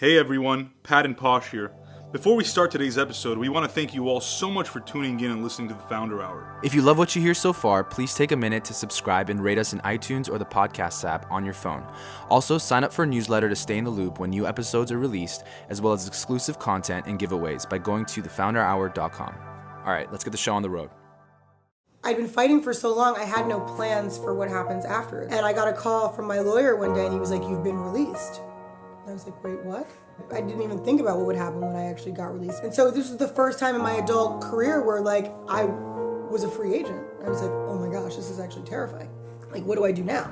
Hey everyone, Pat and Posh here. Before we start today's episode, we want to thank you all so much for tuning in and listening to the Founder Hour. If you love what you hear so far, please take a minute to subscribe and rate us in iTunes or the podcast app on your phone. Also, sign up for a newsletter to stay in the loop when new episodes are released, as well as exclusive content and giveaways by going to thefounderhour.com. All right, let's get the show on the road. I'd been fighting for so long, I had no plans for what happens after. And I got a call from my lawyer one day and he was like, "You've been released." And I was like, "Wait, what?" I didn't even think about what would happen when I actually got released. And so this was the first time in my adult career where I was a free agent. I was like, oh my gosh, this is actually terrifying. Like, what do I do now?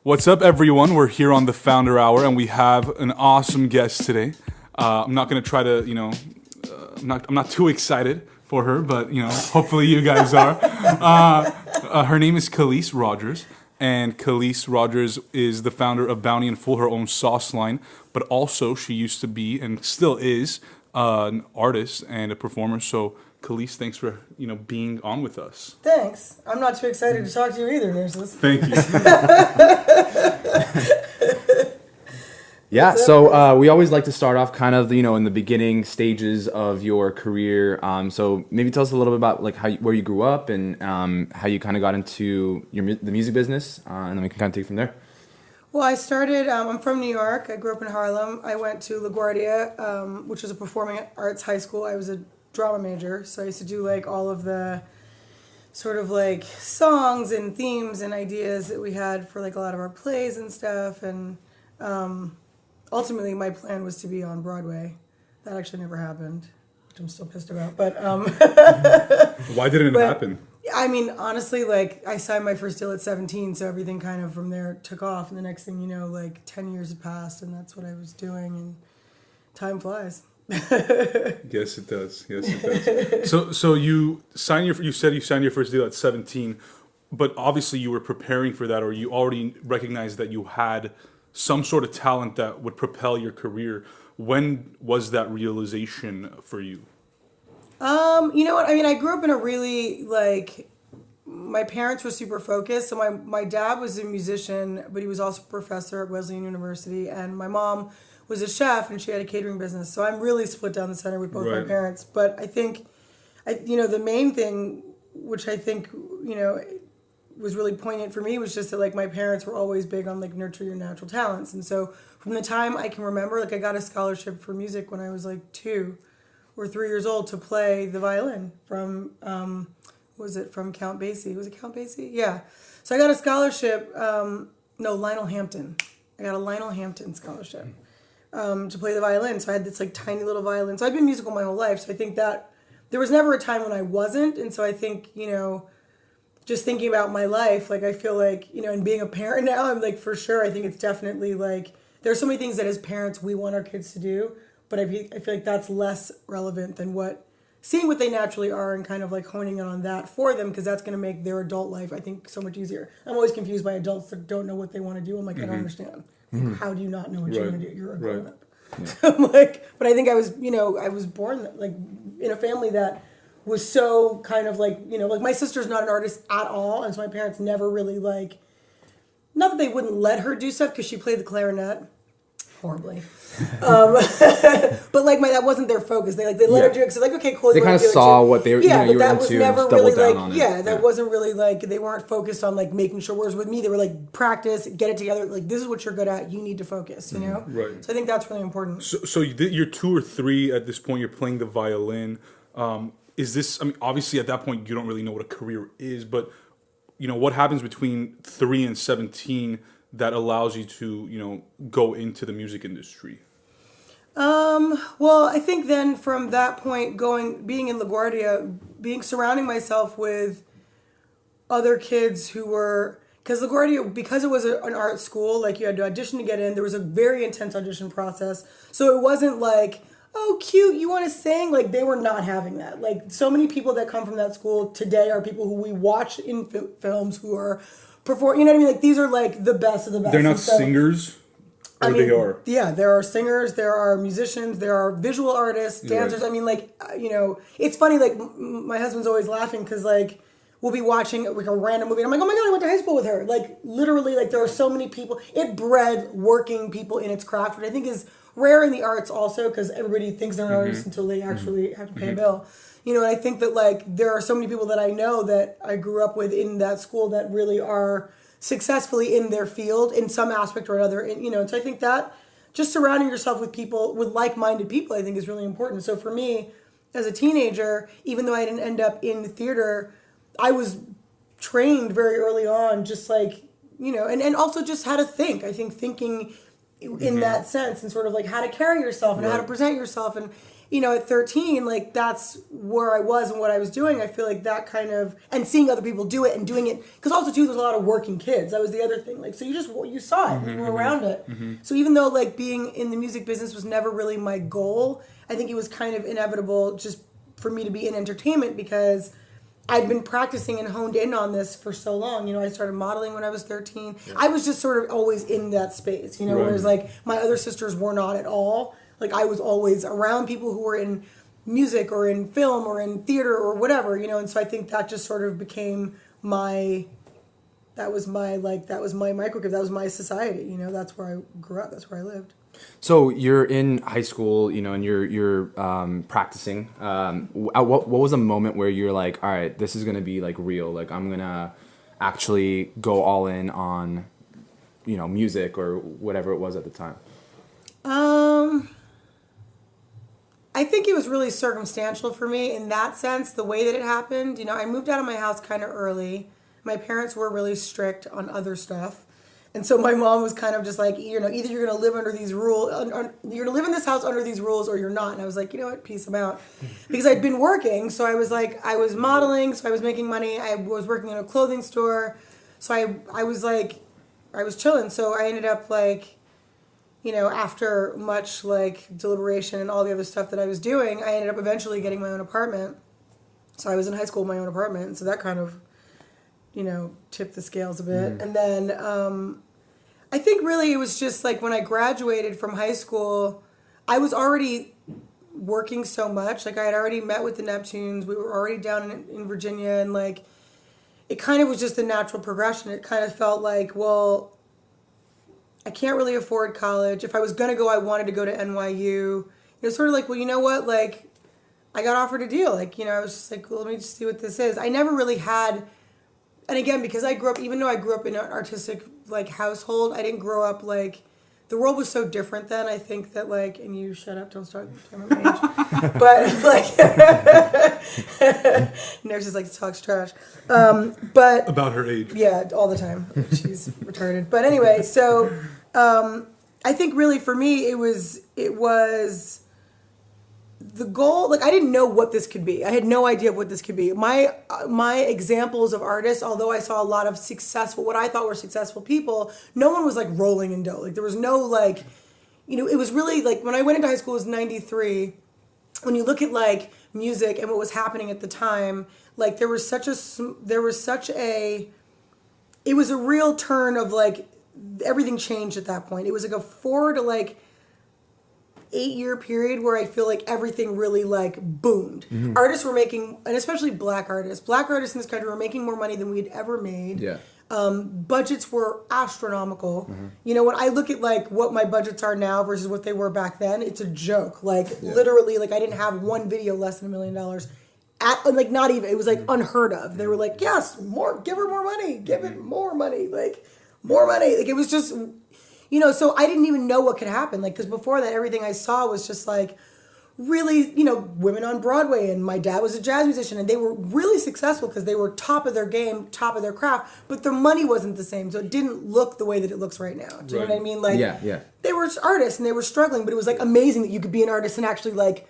What's up, everyone? We're here on the Founder Hour, and we have an awesome guest today. I'm not going to try to, I'm not too excited for her, but, hopefully you guys are. Her name is Kelis Rogers, and Kelis Rogers is the founder of Bounty and Fool, her own sauce line, but also she used to be, and still is, an artist and a performer. So, Kelis, thanks for, being on with us. Thanks. I'm not too excited to talk to you either, Nurses. Thank you. Yeah, so we always like to start off kind of, in the beginning stages of your career. So maybe tell us a little bit about where you grew up and how you kind of got into the music business, and then we can kind of take it from there. Well, I started, I'm from New York. I grew up in Harlem. I went to LaGuardia, which was a performing arts high school. I was a drama major, so I used to do all of the sort of songs and themes and ideas that we had for a lot of our plays and stuff. And ultimately my plan was to be on Broadway. That actually never happened, which I'm still pissed about. But Why didn't it happen? I mean, honestly, I signed my first deal at 17, so everything kind of from there took off. And the next thing you know, 10 years had passed, and that's what I was doing, and time flies. Yes, it does. So you said you signed your first deal at 17, but obviously you were preparing for that, or you already recognized that you had some sort of talent that would propel your career. When was that realization for you? You know what? I mean, I grew up in a really, my parents were super focused. So my dad was a musician, but he was also a professor at Wesleyan University. And my mom was a chef, and she had a catering business. So I'm really split down the center with both my parents. But I think, the main thing, which I think, was really poignant for me, was just that, my parents were always big on, nurture your natural talents. And so from the time I can remember, I got a scholarship for music when I was, 2 or 3 years old to play the violin from, from Count Basie? Was it Count Basie? Yeah. So I got a scholarship, Lionel Hampton. I got a Lionel Hampton scholarship to play the violin. So I had this, tiny little violin. So I've been musical my whole life. So I think that there was never a time when I wasn't. And so I think, just thinking about my life, I feel and being a parent now, I'm for sure, I think it's definitely there are so many things that as parents we want our kids to do. But I feel that's less relevant than seeing what they naturally are and kind of honing in on that for them, because that's going to make their adult life, I think, so much easier. I'm always confused by adults that don't know what they want to do. I'm I don't understand. How do you not know what you want to do? You're a grown up. Yeah. I'm but I think I was born in a family that was so kind of my sister's not an artist at all, and so my parents never really not that they wouldn't let her do stuff because she played the clarinet horribly. But that wasn't their focus. They let her do it because okay, cool. They kind of saw what they were, you were into, was never and really down on it. Yeah, that wasn't really they weren't focused on making sure. Whereas with me, they were practice, get it together. This is what you're good at. You need to focus. You know. Right. So I think that's really important. So you're 2 or 3 at this point. You're playing the violin. Is this? I mean, obviously at that point you don't really know what a career is, but what happens between 3 and 17 that allows you to go into the music industry? Well, I think then from that point, being in LaGuardia, surrounding myself with other kids who were, because LaGuardia, because it was an art school, you had to audition to get in. There was a very intense audition process, so it wasn't oh, cute, you want to sing? They were not having that. So many people that come from that school today are people who we watch in films who are perform. You know what I mean? These are the best of the best. They're not singers. They are. Yeah, there are singers, there are musicians, there are visual artists, dancers. Right. I mean, like, it's funny, like, my husband's always laughing because, like, we'll be watching, like, a random movie, and I'm like, oh my God, I went to high school with her. Like, literally, like, there are so many people. It bred working people in its craft, which I think is rare in the arts also because everybody thinks they're an artist until they actually have to pay a bill. And I think that, like, there are so many people that I know that I grew up with in that school that really are successfully in their field in some aspect or another. And, so I think that just surrounding yourself with people, with like-minded people, I think is really important. So for me, as a teenager, even though I didn't end up in theater, I was trained very early on, just like, and also just how to think. I think thinking in that sense and sort of like how to carry yourself and how to present yourself. And, at 13, like, that's where I was and what I was doing. I feel like that kind of, and seeing other people do it and doing it, because also, too, there's a lot of working kids. That was the other thing. Like, so you saw it, you were around it. So even though, like, being in the music business was never really my goal, I think it was kind of inevitable just for me to be in entertainment because I'd been practicing and honed in on this for so long. I started modeling when I was 13. Yeah. I was just sort of always in that space, whereas, like, my other sisters were not at all. Like, I was always around people who were in music or in film or in theater or whatever, and so I think that just sort of became that was my microcosm, that was my society, that's where I grew up, that's where I lived. So you're in high school, and you're practicing. What was a moment where you're like, all right, this is going to be, like, real, like, I'm going to actually go all in on, music or whatever it was at the time? I think it was really circumstantial for me in that sense, the way that it happened. I moved out of my house kind of early. My parents were really strict on other stuff. And so my mom was kind of just like, either you're going to live under these rules, you're going to live in this house under these rules or you're not. And I was like, you know what, peace, I'm out. Because I'd been working. So I was like, I was modeling, so I was making money. I was working in a clothing store. So I was like, I was chilling. So I ended up like, after much like deliberation and all the other stuff that I was doing, I ended up eventually getting my own apartment. So I was in high school with my own apartment. So that kind of, tipped the scales a bit. And then I think really it was just like when I graduated from high school, I was already working so much. Like I had already met with the Neptunes. We were already down in Virginia. And like, it kind of was just a natural progression. It kind of felt like, well, I can't really afford college. If I was going to go, I wanted to go to NYU. Sort of like, well, you know what? Like, I got offered a deal. Like, I was just like, well, let me just see what this is. I never really had, and again, because I grew up, even though I grew up in an artistic, like, household, I didn't grow up, like, the world was so different then. I think that, like, and you shut up, don't start talking about my age. But, like, nurses like to talk trash. But about her age. Yeah, all the time. She's retarded. But anyway, so I think really for me, it was the goal. Like I didn't know what this could be. I had no idea what this could be. My examples of artists, although I saw a lot of what I thought were successful people, no one was like rolling in dough. Like there was no like, it was really like when I went into high school, it was 93. When you look at like music and what was happening at the time, like it was a real turn of like everything changed at that point. It was like a 4 to like 8-year period where I feel like everything really like boomed. Mm-hmm. Artists were making, and especially black artists in this country were making more money than we had ever made. Yeah. Budgets were astronomical. Mm-hmm. When I look at like what my budgets are now versus what they were back then, it's a joke. Like literally, like I didn't have one video less than $1 million. Like not even, it was like unheard of. They were like, yes, more, give her more money, give it more money, like more money. Like it was just, so I didn't even know what could happen. Like, because before that, everything I saw was just like really, women on Broadway, and my dad was a jazz musician, and they were really successful because they were top of their game, top of their craft, but their money wasn't the same, so it didn't look the way that it looks right now. Do you know what I mean? Like, they were artists and they were struggling, but it was like amazing that you could be an artist and actually like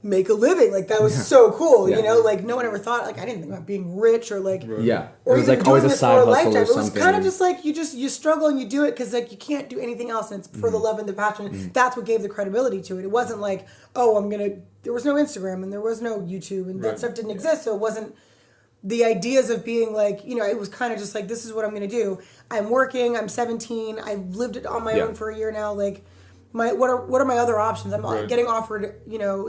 make a living. Like that was so cool. Like no one ever thought, like I didn't think about being rich or like or it was like always a side hustle or something. It was kind of just like you struggle and you do it because like you can't do anything else, and it's for the love and the passion. That's what gave the credibility to it. It wasn't like, oh, there was no Instagram and there was no YouTube and that stuff didn't exist, so it wasn't the ideas of being like, it was kind of just like, this is what I'm going to do. I'm working, I'm 17, I've lived it on my own for a year now. Like, what are my other options? I'm getting offered,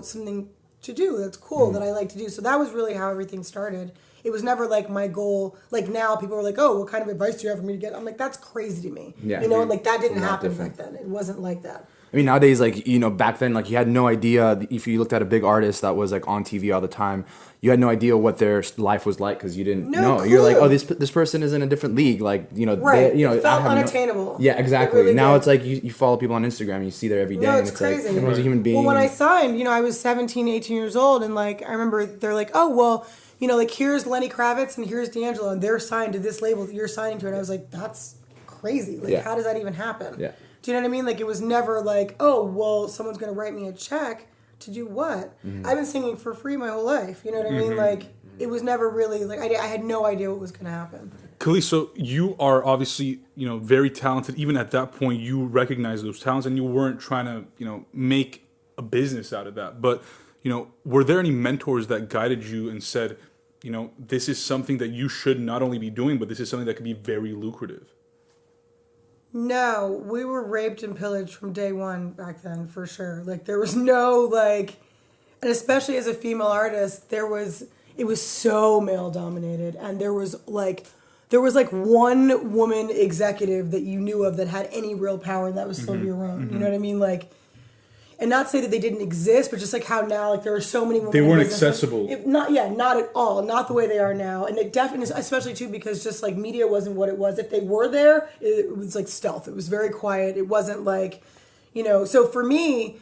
something to do that's cool that I like to do. So that was really how everything started. It was never like my goal. Like now people are like, oh, what kind of advice do you have for me to get? I'm like, that's crazy to me. Yeah. And like that didn't happen back then. It wasn't like that. I mean, nowadays, like, back then, like, you had no idea if you looked at a big artist that was like on TV all the time, you had no idea what their life was like because you didn't know. Clue. You're like, oh, this person is in a different league. Like, right. It felt unattainable. Yeah, exactly. It really now did. It's like you follow people on Instagram and you see there every day. No, and it's crazy. Like, everyone's a human being. Well, when I signed, I was 17, 18 years old. And like, I remember they're like, oh, well, like here's Lenny Kravitz and here's D'Angelo. And they're signed to this label that you're signing to. And I was like, that's crazy. Like, how does that even happen? Yeah. Do you know what I mean? Like, it was never like, oh, well, someone's going to write me a check to do what? I've been singing for free my whole life. You know what I mean? Like, it was never really, like, I had no idea what was going to happen. Kelis, so you are obviously, very talented. Even at that point, you recognize those talents and you weren't trying to, make a business out of that. But, were there any mentors that guided you and said, this is something that you should not only be doing, but this is something that could be very lucrative? No, we were raped and pillaged from day one back then, for sure. Like, there was no, like, and especially as a female artist, it was so male-dominated. And there was one woman executive that you knew of that had any real power, and that was Sylvia Rhone. You know what I mean? Like, and not say that they didn't exist, but just like how now, like, there are so many women. They weren't accessible. Not at all. Not the way they are now. And it definitely, especially too, because just like media wasn't what it was. If they were there, it was like stealth. It was very quiet. It wasn't like, so for me,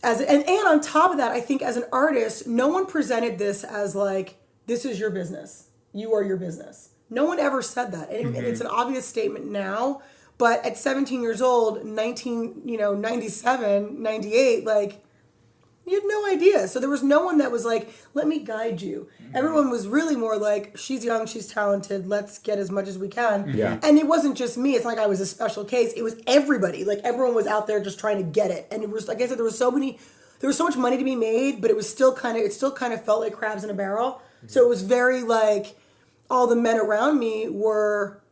and on top of that, I think as an artist, no one presented this as like, this is your business. You are your business. No one ever said that. And it's an obvious statement now. But at 17 years old, 97, 98, like, you had no idea. So there was no one that was like, let me guide you. Everyone was really more like, she's young, she's talented, let's get as much as we can. Yeah. And it wasn't just me. It's like I was a special case. It was everybody. Like, everyone was out there just trying to get it. And it was, like I said, there was so much money to be made, but it still kind of felt like crabs in a barrel. So it was very like, all the men around me were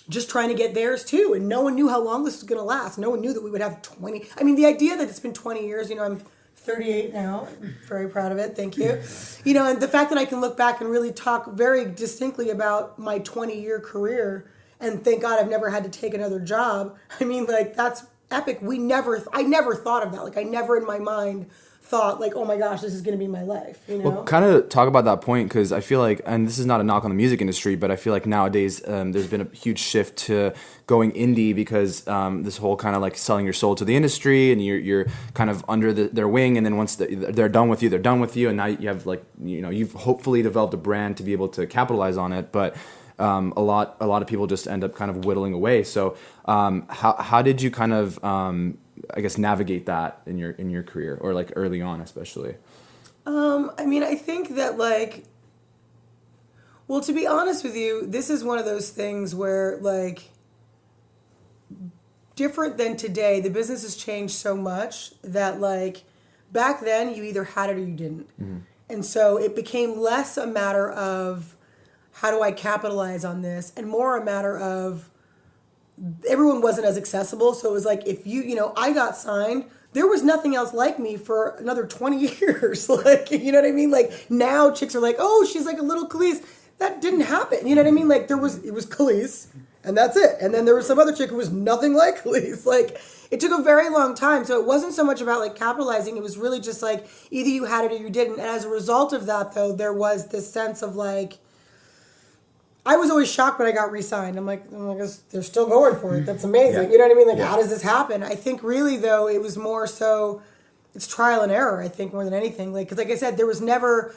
just trying to get theirs too. And no one knew how long this was going to last. No one knew that we would have 20. I mean, the idea that it's been 20 years, I'm 38 now. I'm very proud of it. Thank you. And the fact that I can look back and really talk very distinctly about my 20-year career and thank God I've never had to take another job. I mean, like, that's epic. I never thought of that. Like, I never in my mind thought like, oh my gosh, this is going to be my life. Well, kind of talk about that point, because I feel like, and this is not a knock on the music industry, but I feel like nowadays there's been a huge shift to going indie because this whole kind of like selling your soul to the industry, and you're kind of under their wing, and then once they're done with you, and now you have like, you've hopefully developed a brand to be able to capitalize on it, but a lot of people just end up kind of whittling away. So how did you kind of I guess navigate that in your career, or like early on especially? I mean, I think that like, well, to be honest with you, this is one of those things where like, different than today, the business has changed so much that like, back then you either had it or you didn't. And so it became less a matter of how do I capitalize on this, and more a matter of everyone wasn't as accessible. So it was like, if I got signed, there was nothing else like me for another 20 years. Like, you know what I mean? Like, now chicks are like, oh, she's like a little Kelis. That didn't happen. You know what I mean? Like, it was Kelis, and that's it. And then there was some other chick who was nothing like Kelis. Like, it took a very long time. So it wasn't so much about like capitalizing. It was really just like, either you had it or you didn't. And as a result of that, though, there was this sense of like, I was always shocked when I got re-signed. I'm like, oh, I guess they're still going for it. That's amazing. Yeah. You know what I mean? Like, how does this happen? I think really, though, it was more so, it's trial and error, I think, more than anything. Like, because like I said, there was never,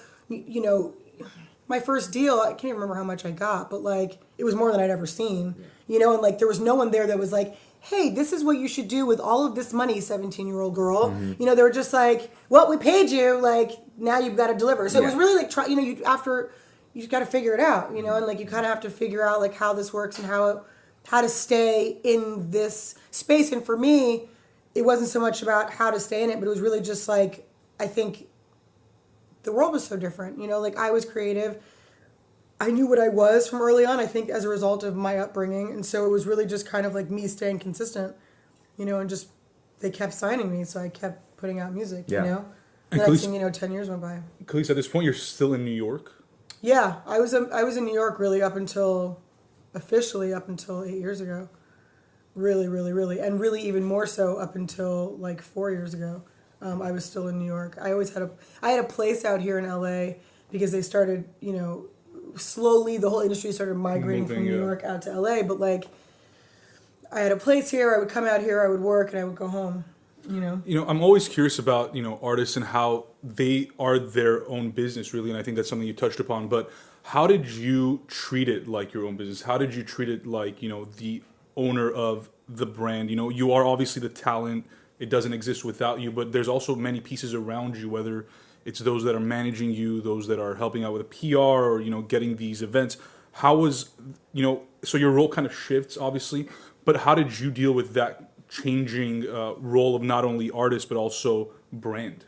my first deal, I can't even remember how much I got, but like, it was more than I'd ever seen. And like, there was no one there that was like, hey, this is what you should do with all of this money, 17-year-old girl. They were just like, well, we paid you, like, now you've got to deliver. So it was really like, you just got to figure it out, and like you kind of have to figure out like how this works and how to stay in this space. And for me, it wasn't so much about how to stay in it, but it was really just like, I think the world was so different, like I was creative. I knew what I was from early on, I think, as a result of my upbringing. And so it was really just kind of like me staying consistent, and just they kept signing me. So I kept putting out music, And next thing 10 years went by. Kelis, at this point, you're still in New York? Yeah, I was in New York really officially up until 8 years ago. Really, really, really. And really even more so up until like 4 years ago. I was still in New York. I had a place out here in LA because they started, slowly the whole industry started migrating from New York out to LA. But like, I had a place here. I would come out here. I would work, and I would go home. I'm always curious about artists and how they are their own business, really, and I think that's something you touched upon. But how did you treat it like your own business? How did you treat it like the owner of the brand? You are obviously the talent. It doesn't exist without you, but there's also many pieces around you, whether it's those that are managing you, those that are helping out with a PR, or getting these events. How was so your role kind of shifts, obviously, but how did you deal with that changing role of not only artist but also brand?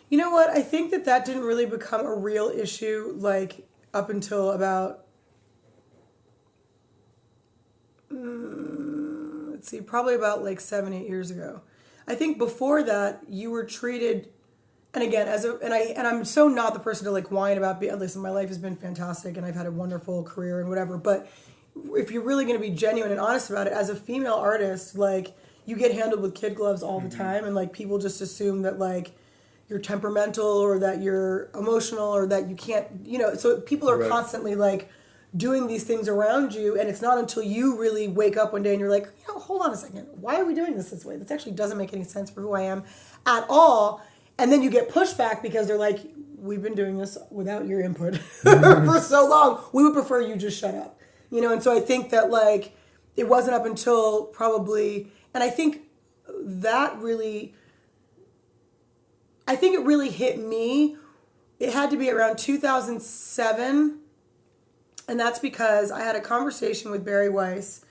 You know what? I think that didn't really become a real issue like up until about probably about like 7-8 years ago. I think before that you were treated, and again, I'm so not the person to like whine about listen, my life has been fantastic and I've had a wonderful career and whatever, but if you're really going to be genuine and honest about it, as a female artist, like, you get handled with kid gloves all the time, and like people just assume that like you're temperamental or that you're emotional or that you can't, so people are constantly like doing these things around you, and it's not until you really wake up one day and you're like, hold on a second, why are we doing this way? This actually doesn't make any sense for who I am at all. And then you get pushback because they're like, we've been doing this without your input for so long. We would prefer you just shut up. And so I think that like it wasn't up until probably, and I think it really hit me. It had to be around 2007, and that's because I had a conversation with Barry Weiss,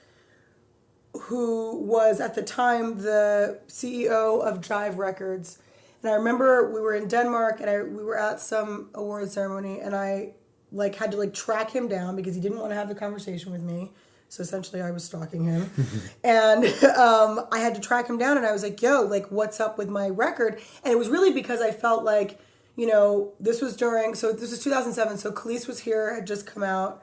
who was at the time the CEO of Jive Records. And I remember we were in Denmark and we were at some award ceremony, and I like had to like track him down because he didn't want to have the conversation with me. So essentially I was stalking him. And I had to track him down, and I was like, yo, like, what's up with my record? And it was really because I felt like, this was 2007. So Kelis Was Here had just come out.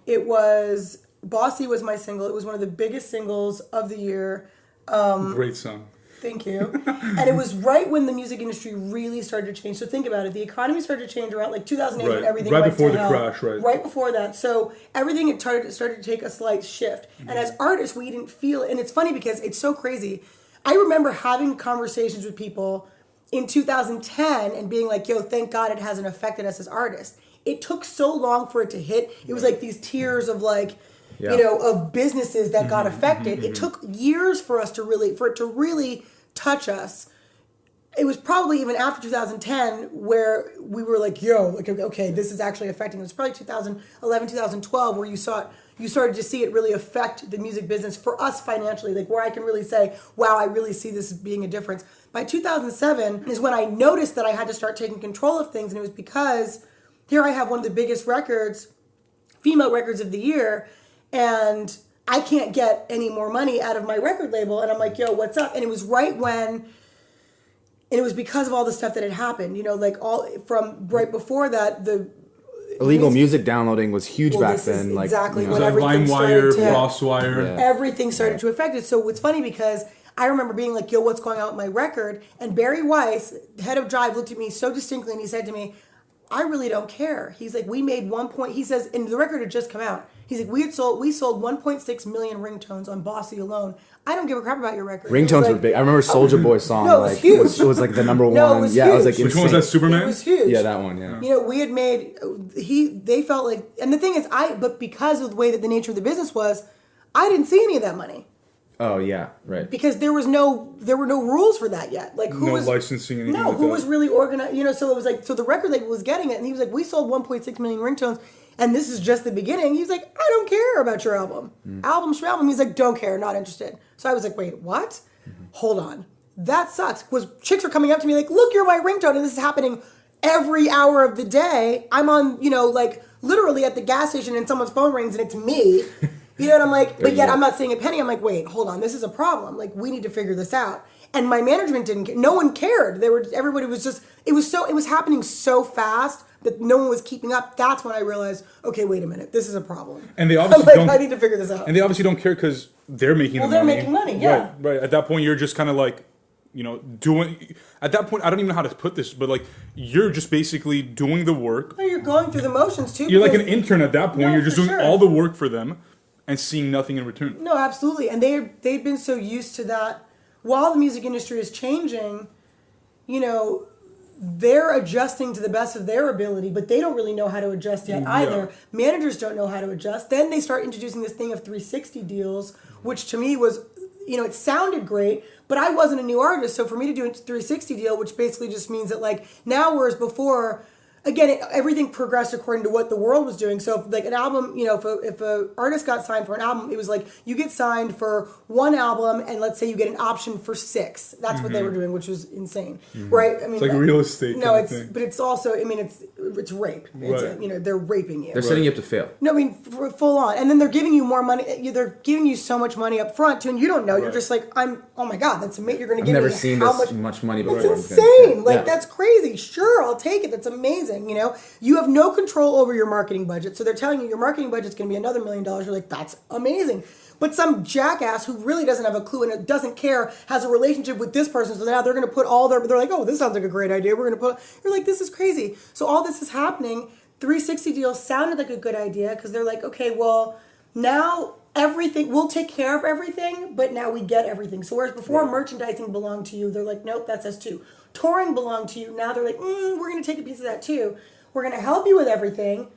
It was, Bossy was my single. It was one of the biggest singles of the year. Great song. Thank you. And it was right when the music industry really started to change. So think about it. The economy started to change around like 2008 when everything went before to the hell. crash, right? Right before that. So everything had started to take a slight shift. And as artists, we didn't feel it. And it's funny because it's so crazy. I remember having conversations with people in 2010 and being like, yo, thank God it hasn't affected us as artists. It took so long for it to hit. It was like these tiers of like, of businesses that got affected. It took years for it to really touch us. It was probably even after 2010 where we were like, yo, like, okay, this is actually affecting us. It was probably 2011, 2012 where you started to see it really affect the music business for us financially, like where I can really say, wow, I really see this as being a difference. By 2007 is when I noticed that I had to start taking control of things, and it was because here I have one of the biggest records, female records of the year, and I can't get any more money out of my record label. And I'm like, yo, what's up? And it was right when, and it was because of all the stuff that had happened, like all from right before that, the illegal music downloading was huge back then. Like, exactly. When everything started to, Frostwire. Yeah. Everything started to affect it. So it's funny because I remember being like, yo, what's going on with my record? And Barry Weiss, head of Jive, looked at me so distinctly and he said to me, I really don't care. He's like, we made he says, and the record had just come out. He's like, we sold 1.6 million ringtones on Bossy alone. I don't give a crap about your record. Ringtones were big. I remember Soulja Boy's song. No, it was huge. It was like the number one. No, it was yeah, huge. it was like Which one was that? Superman? It was huge. Yeah, that one. Yeah. We had made. They felt like, and the thing is, but because of the way that the nature of the business was, I didn't see any of that money. Oh yeah, right. Because there were no rules for that yet. Like who was licensing anything? No, who was really organized? So it was like, so the record label was getting it, and he was like, we sold 1.6 million ringtones. And this is just the beginning. He was like, I don't care about your album. Album. He's like, don't care, not interested. So I was like, wait, what? Hold on. That sucks. Because chicks are coming up to me like, look, you're my ringtone. And this is happening every hour of the day, I'm on, like literally at the gas station and someone's phone rings and it's me. You know, and I'm like, but yet I'm not seeing a penny. I'm like, wait, hold on, this is a problem. Like, we need to figure this out. And my management didn't care. No one cared. Everybody was just, it was happening so fast that no one was keeping up. That's when I realized, okay, wait a minute, this is a problem. And they obviously don't. I need to figure this out. And they obviously don't care because they're making they're making money, yeah. Right. At that point, you're just kind of like, doing. At that point, I don't even know how to put this, but like, you're just basically doing the work. No, you're going through the motions too. You're like an intern at that point. No, you're just doing all the work for them and seeing nothing in return. No, absolutely. And they've been so used to that. While the music industry is changing, they're adjusting to the best of their ability, but they don't really know how to adjust yet either. Managers don't know how to adjust. Then they start introducing this thing of 360 deals, which to me was, it sounded great, but I wasn't a new artist. So for me to do a 360 deal, which basically just means that like now, whereas before, again, everything progressed according to what the world was doing. So, if, like an album, if a artist got signed for an album, it was like you get signed for one album, and let's say you get an option for 6. That's what they were doing, which was insane, right? I mean, it's like real estate. No, but it's also, it's rape. It's they're raping you. They're setting you up to fail. No, full on, and then they're giving you more money. They're giving you so much money up front too, and you don't know. Right. You're just like, oh my god, that's amazing. You're going to give me never seen this much money before. That's insane. That's crazy. Sure, I'll take it. That's amazing. You have no control over your marketing budget. So they're telling you your marketing budget's going to be another $1 million. You're like, that's amazing. But some jackass who really doesn't have a clue and doesn't care has a relationship with this person. So now they're going to put they're like, oh, this sounds like a great idea. We're going to you're like, this is crazy. So all this is happening. 360 deals sounded like a good idea because they're like, okay, well, now everything, we'll take care of everything, but now we get everything. So whereas before merchandising belonged to you, they're like, nope, that's us too. Touring belonged to you. Now they're like, we're going to take a piece of that too. We're going to help you with everything,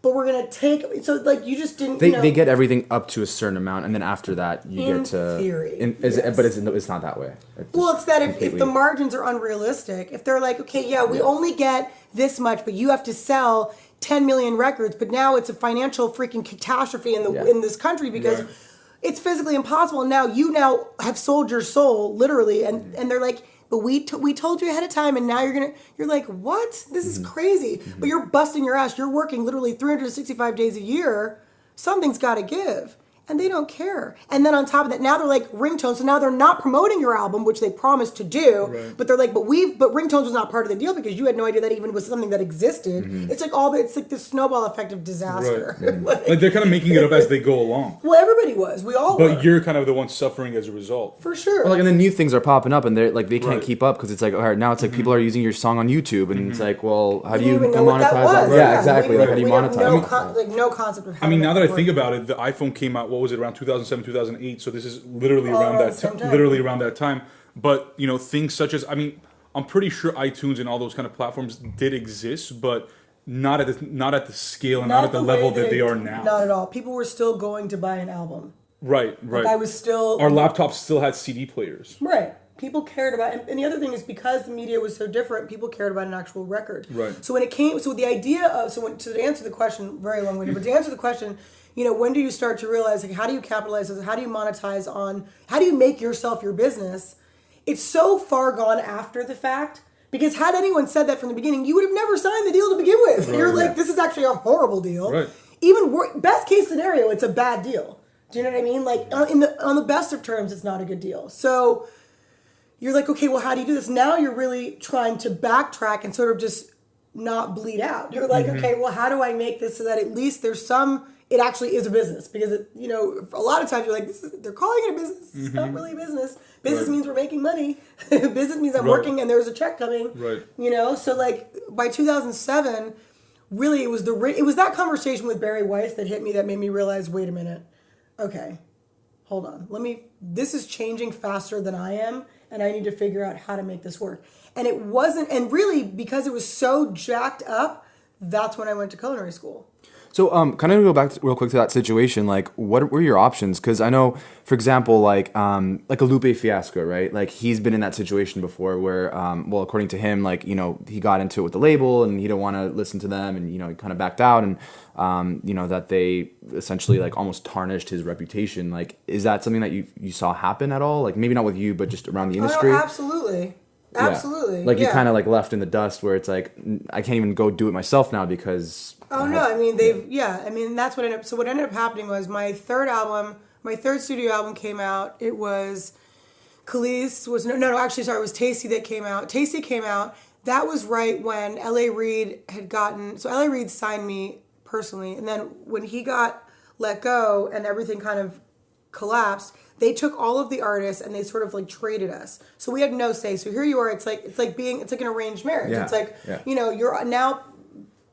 but we're going to take... So, like, you just didn't... They get everything up to a certain amount, and then after that, you get to... Theory, But it's not that way. It's that if the margins are unrealistic, if they're like, okay, we only get this much, but you have to sell 10 million records, but now it's a financial freaking catastrophe in this country because it's physically impossible. And now you have sold your soul, literally, and they're like... But we told you ahead of time, and now you're like, what? This is crazy. But you're busting your ass. You're working literally 365 days a year. Something's got to give. And they don't care. And then on top of that, now they're like ringtones. So now they're not promoting your album, which they promised to do. Right. But they're like, but ringtones was not part of the deal because you had no idea that even was something that existed. Mm-hmm. It's like this snowball effect of disaster. Right. like they're kind of making it up as they go along. Well, everybody was. We all were. But you're kind of the one suffering as a result. For sure. Well, and then new things are popping up, and they're like they can't keep up because it's like, all right, now it's like people are using your song on YouTube, and it's like, well, how do you monetize that? Right. Yeah, exactly. Like, how do you monetize? No concept of how. I mean, now that I think about it, the iPhone came out. What was it, around 2007, 2008? So this is literally around that time. But things such as, I'm pretty sure iTunes and all those kind of platforms did exist, but not at the scale and not at the level that they are now. Not at all. People were still going to buy an album. Right. Like our laptops still had CD players. Right. People cared about, and the other thing is because the media was so different, people cared about an actual record. Right. So the idea of, to answer the question, very long-winded, but to answer the question, when do you start to realize, like, how do you capitalize this? How do you monetize how do you make yourself your business? It's so far gone after the fact, because had anyone said that from the beginning, you would have never signed the deal to begin with. Right. You're like, this is actually a horrible deal. Right. Even best case scenario, it's a bad deal. Do you know what I mean? Like, on the best of terms, it's not a good deal. So you're like, okay, well, how do you do this? Now you're really trying to backtrack and sort of just not bleed out. You're like, okay, well, how do I make this so that at least it actually is a business? Because, a lot of times you're like, they're calling it a business. It's not really a business. Business means we're making money. Business means I'm working and there's a check coming. Right. So like by 2007, really it was that conversation with Barry Weiss that hit me, that made me realize, wait a minute. Okay, hold on. This is changing faster than I am, and I need to figure out how to make this work. And it wasn't, and really because it was so jacked up, that's when I went to culinary school. So, kind of go back real quick to that situation. Like, what were your options? Because I know, for example, like a Lupe Fiasco, right? Like, he's been in that situation before where, according to him, like, he got into it with the label and he didn't want to listen to them, and, he kind of backed out, and, that they essentially, like, almost tarnished his reputation. Like, is that something that you saw happen at all? Like, maybe not with you, but just around the industry? Oh, absolutely. Absolutely. Like you kind of like left in the dust where it's like I can't even go do it myself now because. Oh no! I mean I mean that's what ended up. So what ended up happening was my third studio album came out. It was Kelis was actually sorry, it was Tasty that came out. Tasty came out. That was right when L.A. Reid had gotten. So L.A. Reid signed me personally, and then when he got let go and everything kind of collapsed, they took all of the artists and they sort of like traded us. So we had no say. So here you are. It's like an arranged marriage. Yeah. It's like you're now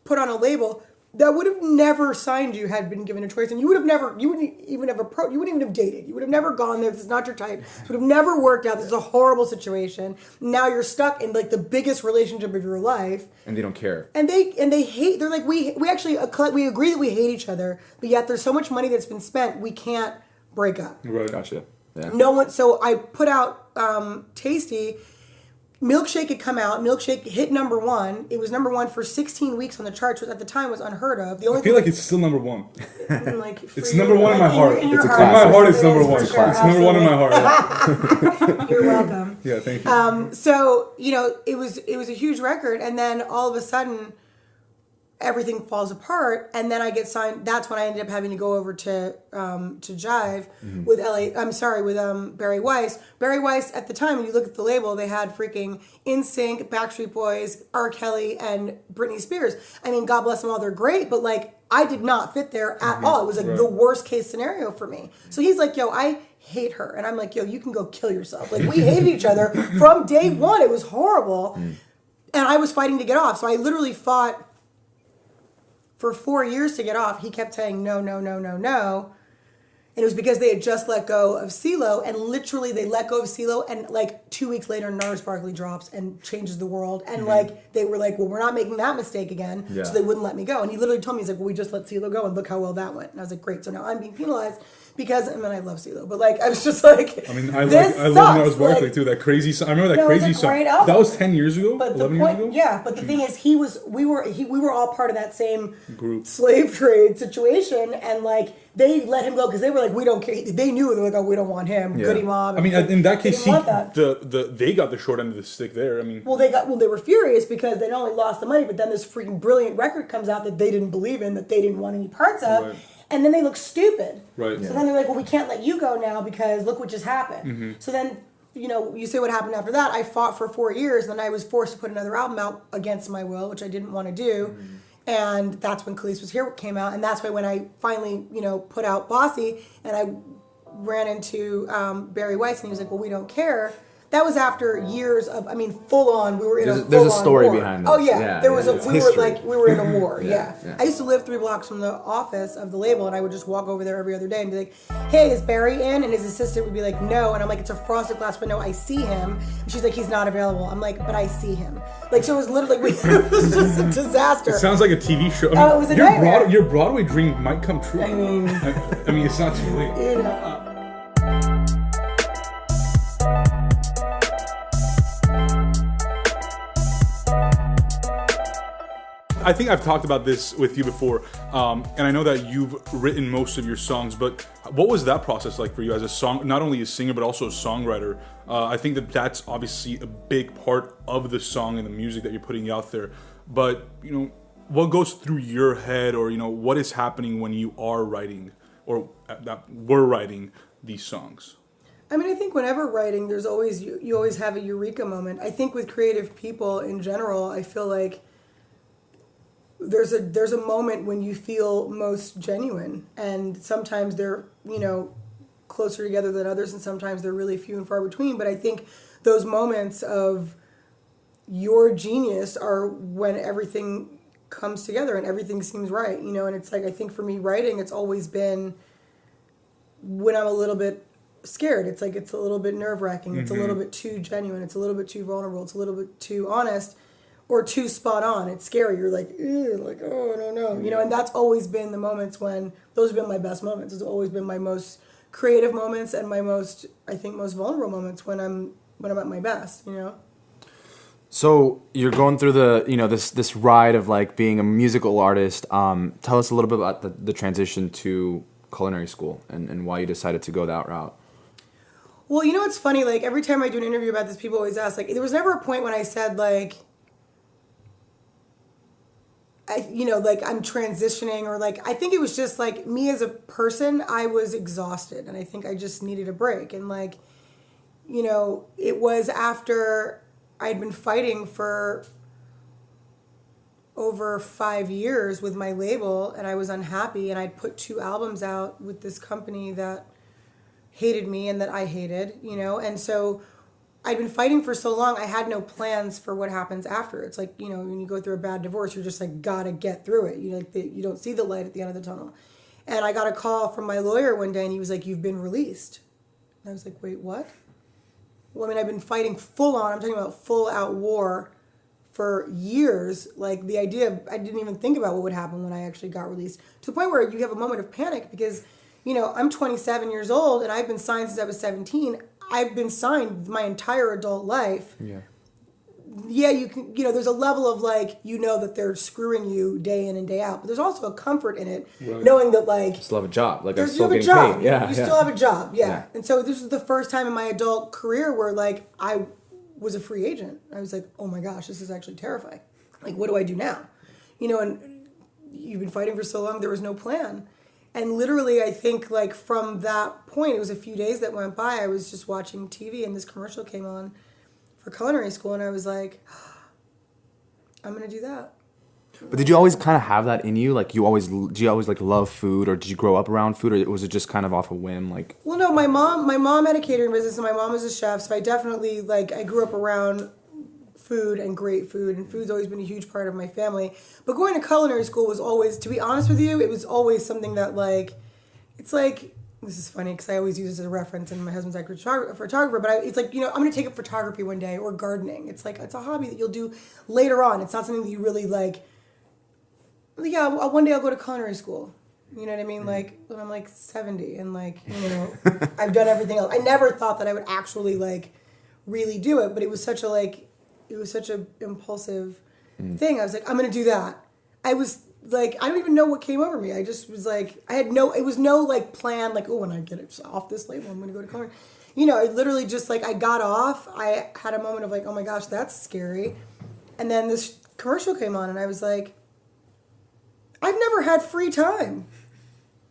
put on a label that would have never signed you had been given a choice, and you wouldn't even have dated. You would have never gone there. This is not your type. This would have never worked out. This is a horrible situation. Now you're stuck in like the biggest relationship of your life, and they don't care. And they hate. They're like we actually we agree that we hate each other, but yet there's so much money that's been spent. We can't break up. Right. Gotcha. Yeah. No one. So I put out Tasty. Milkshake had come out. Milkshake hit number one. It was number one for 16 weeks on the charts, which at the time was unheard of. I feel like it's still number one. It's number one in my heart. It's a classic. In my heart, it's number one. Sure, it's number one in my heart. You're welcome. Yeah, thank you. So it was a huge record, and then all of a sudden, everything falls apart, and then I get signed. That's when I ended up having to go over to Jive with Barry Weiss. Barry Weiss at the time, when you look at the label, they had freaking NSYNC, Backstreet Boys, R. Kelly, and Britney Spears. I mean, God bless them all, they're great, but like I did not fit there at all. It was like the worst case scenario for me. So he's like, yo, I hate her, and I'm like, yo, you can go kill yourself. Like we hated each other from day one. It was horrible, and I was fighting to get off. So I literally fought for 4 years to get off. He kept saying no, no, no, no, no. And it was because they had just let go of CeeLo, and literally they let go of CeeLo, and like 2 weeks later, Gnarls Barkley drops and changes the world. And like they were like, well, we're not making that mistake again. Yeah. So they wouldn't let me go. And he literally told me, he's like, well, we just let CeeLo go, and look how well that went. And I was like, great. So now I'm being penalized because, I mean, I love CeeLo, but like I was just like, I mean, I love Gnarls Barkley like, too. That crazy song. I remember that crazy song. Great album. That was 10 years ago. But 11 years ago. Yeah, but the thing is, we were all part of that same Group. slave trade situation, and like they let him go because they were like, we don't care. They knew, they're like, oh, we don't want him. Yeah. Goody Mob. I mean, in that case, they got the short end of the stick there. I mean, they were furious because they not only lost the money, but then this freaking brilliant record comes out that they didn't believe in, that they didn't want any parts of. Right. And then they look stupid. Right. So then they're like, well, we can't let you go now because look what just happened. So then, you say what happened after that. I fought for 4 years, and then I was forced to put another album out against my will, which I didn't want to do. And that's when Kelis Was Here came out. And that's why when I finally, put out Bossy, and I ran into Barry Weiss, and he was like, well, we don't care. That was after years of, full on. We were in There's a story war. behind that. Oh yeah, there was it's we history. we were in a war. Yeah. I used to live 3 blocks from the office of the label, and I would just walk over there every other day and be like, "Hey, is Barry in?" And his assistant would be like, "No," and I'm like, "It's a frosted glass window. I see him." And she's like, "He's not available." I'm like, "But I see him." Like, so it was literally it was just a disaster. it sounds like a TV show. It was a nightmare. Your Broadway dream might come true. I mean, it's not too late. I think I've talked about this with you before, and I know that you've written most of your songs, but what was that process like for you as a song, not only a singer, but also a songwriter? I think that's obviously a big part of the song and the music that you're putting out there, but, what goes through your head, or, what is happening when you are writing, or that we're writing these songs? I think whenever writing, there's always, you always have a eureka moment. I think with creative people in general, I feel like there's a moment when you feel most genuine, and sometimes they're closer together than others, and sometimes they're really few and far between. But I think those moments of your genius are when everything comes together and everything seems right, and it's like, I think for me writing, it's always been when I'm a little bit scared. It's like, it's a little bit nerve-wracking. It's a little bit too genuine. It's a little bit too vulnerable. It's a little bit too honest. Or too spot on. It's scary. You're like, oh, I don't know. And that's always been the moments when, those have been my best moments. It's always been my most creative moments and my most vulnerable moments when I'm at my best, So you're going through the, this ride of like being a musical artist. Tell us a little bit about the transition to culinary school and why you decided to go that route. Well, you know what's funny? Like, every time I do an interview about this, people always ask, like, there was never a point when I said, like, like, I'm transitioning, or, like, I think it was just, like, me as a person, I was exhausted, and I think I just needed a break. And, like, it was after I'd been fighting for over 5 years with my label, and I was unhappy, and I'd put 2 albums out with this company that hated me and that I hated, and so I'd been fighting for so long, I had no plans for what happens after. It's like, when you go through a bad divorce, you're just like, gotta get through it. You don't see the light at the end of the tunnel. And I got a call from my lawyer one day, and he was like, "You've been released." And I was like, "Wait, what?" Well, I mean, I've been fighting full on, I'm talking about full out war for years. Like, the idea of, I didn't even think about what would happen when I actually got released, to the point where you have a moment of panic because, I'm 27 years old, and I've been signed since I was 17. I've been signed my entire adult life. Yeah, you can, there's a level of, like, that they're screwing you day in and day out, but there's also a comfort in it, knowing that, like, You still have a job. Like, I'm you still have a getting job. paid. Yeah, You yeah. still have a job, yeah. Yeah. And so this was the first time in my adult career where, like, I was a free agent. I was like, oh my gosh, this is actually terrifying. Like, what do I do now? And you've been fighting for so long, there was no plan. And literally, I think, like, from that point, it was a few days that went by, I was just watching TV, and this commercial came on for culinary school, and I was like, I'm going to do that. But did you always kind of have that in you? Like, do you always like love food, or did you grow up around food, or was it just kind of off a whim? Like, well, no, my mom had a catering business, and my mom was a chef, so I definitely, like, I grew up around food and great food, and food's always been a huge part of my family. But going to culinary school was always, to be honest with you, it was always something that, like, it's like, this is funny because I always use this as a reference, and my husband's like a photographer, but it's like, I'm going to take up photography one day, or gardening. It's like, it's a hobby that you'll do later on. It's not something that you really, like, yeah, one day I'll go to culinary school. You know what I mean? Like, when I'm, like, 70, and, like, I've done everything else. I never thought that I would actually, like, really do it, but it was such a impulsive thing. I was like, I'm going to do that. I was like, I don't even know what came over me. I just was like, it was no, like, plan, like, oh, when I get it off this label, I'm going to go to culinary. I literally just, like, I got off. I had a moment of, like, oh my gosh, that's scary. And then this commercial came on, and I was like, I've never had free time.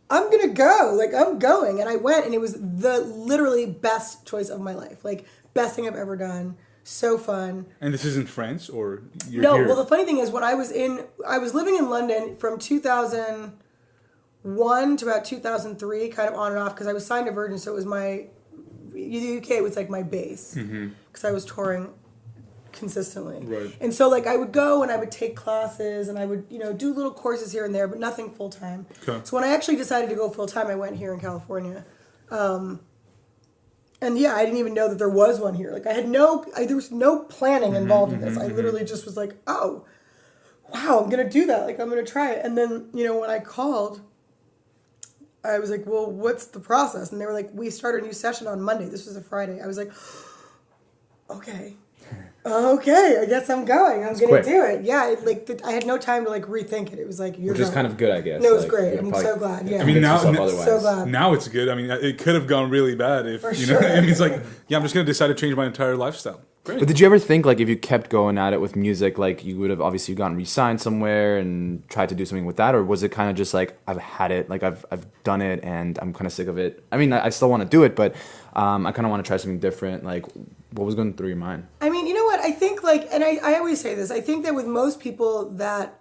I'm going to go. Like, I'm going. And I went, and it was the literally best choice of my life. Like, best thing I've ever done. So fun. And this is in France, or you're no, here? Well, the funny thing is, when I was living in London from 2001 to about 2003, kind of on and off, because I was signed to Virgin, so it was the UK was like my base, because I was touring consistently. Right. And so, like, I would go and I would take classes, and I would, do little courses here and there, but nothing full time. Okay. So when I actually decided to go full time, I went here in California. And yeah, I didn't even know that there was one here. Like, there was no planning involved in this. I literally just was like, oh, wow, I'm going to do that. Like, I'm going to try it. And then, when I called, I was like, well, what's the process? And they were like, we start a new session on Monday. This was a Friday. I was like, okay, I guess I'm going. I'm going to do it. Yeah, I had no time to, like, rethink it. It was like, which is kind of good, I guess. No, it was great. I'm so glad. Yeah. I mean, so glad. Now it's good. I mean, it could have gone really bad if, sure. I mean, it's like, yeah, I'm just going to decide to change my entire lifestyle. Great. But did you ever think, like, if you kept going at it with music, like, you would have obviously gotten re-signed somewhere and tried to do something with that? Or was it kind of just like, I've had it, like, I've done it, and I'm kind of sick of it? I mean, I still want to do it, but I kind of want to try something different. Like, what was going through your mind? I mean, you know what? I think, like, and I always say this, I think that with most people that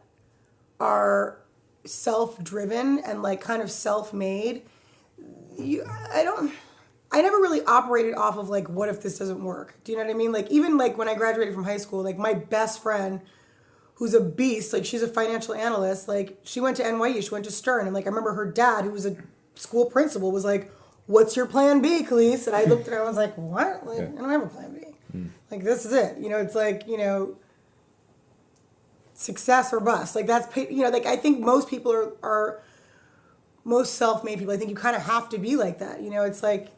are self-driven and, like, kind of self-made, I never really operated off of, like, what if this doesn't work? Do you know what I mean? Like, even, like, when I graduated from high school, like, my best friend, who's a beast, like, she's a financial analyst, like, she went to NYU, she went to Stern, and, like, I remember her dad, who was a school principal, was like, what's your plan B, Kelis? And I looked at her and I was like, what? Like, I don't have a plan B. Like, this is it. It's like, success or bust. Like, that's, like, I think most people are most self-made people, I think you kind of have to be like that. It's like,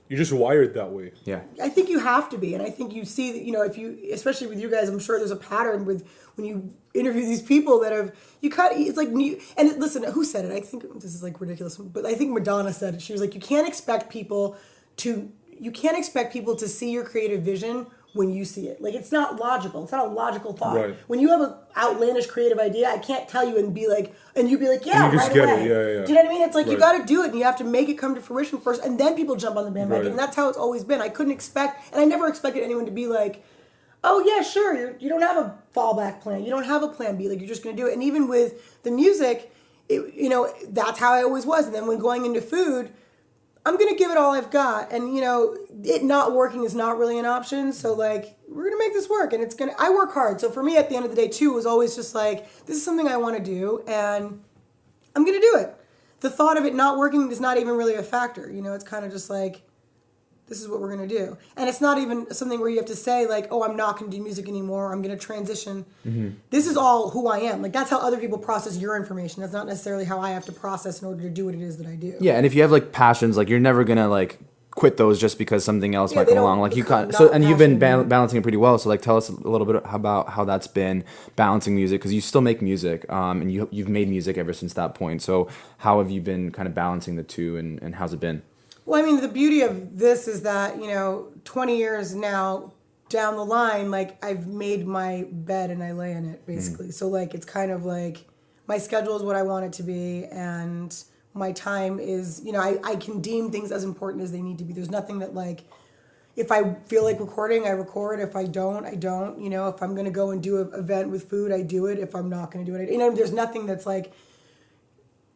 you're just wired that way. Yeah. I think you have to be. And I think you see that, if you, especially with you guys, I'm sure there's a pattern with when you interview these people that have, it's like, and listen, who said it? I think this is, like, ridiculous, but I think Madonna said it. She was like, you can't expect people you can't expect people to see your creative vision when you see it. Like, it's not logical. It's not a logical thought. Right. When you have an outlandish creative idea, I can't tell you and be like, and you'd be like, yeah, And you just right get away. it. Yeah. Do you know what I mean? It's like, you Right. got to do it, and you have to make it come to fruition first, and then people jump on the bandwagon. Right. And that's how it's always been. I couldn't expect, and I never expected anyone to be like, oh yeah, sure, you don't have a fallback plan. You don't have a plan B. Like, you're just going to do it. And even with the music, that's how I always was. And then when going into food, I'm going to give it all I've got. And, it not working is not really an option. So, like, we're going to make this work. And I work hard. So for me, at the end of the day, too, it was always just like, this is something I want to do. And I'm going to do it. The thought of it not working is not even really a factor. It's kind of just like, this is what we're going to do. And it's not even something where you have to say, like, oh, I'm not going to do music anymore. I'm going to transition. Mm-hmm. This is all who I am. Like, that's how other people process your information. That's not necessarily how I have to process in order to do what it is that I do. Yeah, and if you have, like, passions, like, you're never going to, like, quit those just because something else might come along. Like, and you've been balancing it pretty well. So, like, tell us a little bit about how that's been balancing music, because you still make music, and you've made music ever since that point. So how have you been kind of balancing the two, and how's it been? Well, I mean, the beauty of this is that, 20 years now down the line, like, I've made my bed and I lay in it, basically. Mm-hmm. So, like, it's kind of like my schedule is what I want it to be, and my time is, I can deem things as important as they need to be. There's nothing that, like, if I feel like recording, I record. If I don't, I don't. If I'm going to go and do an event with food, I do it. If I'm not going to do it, there's nothing that's like,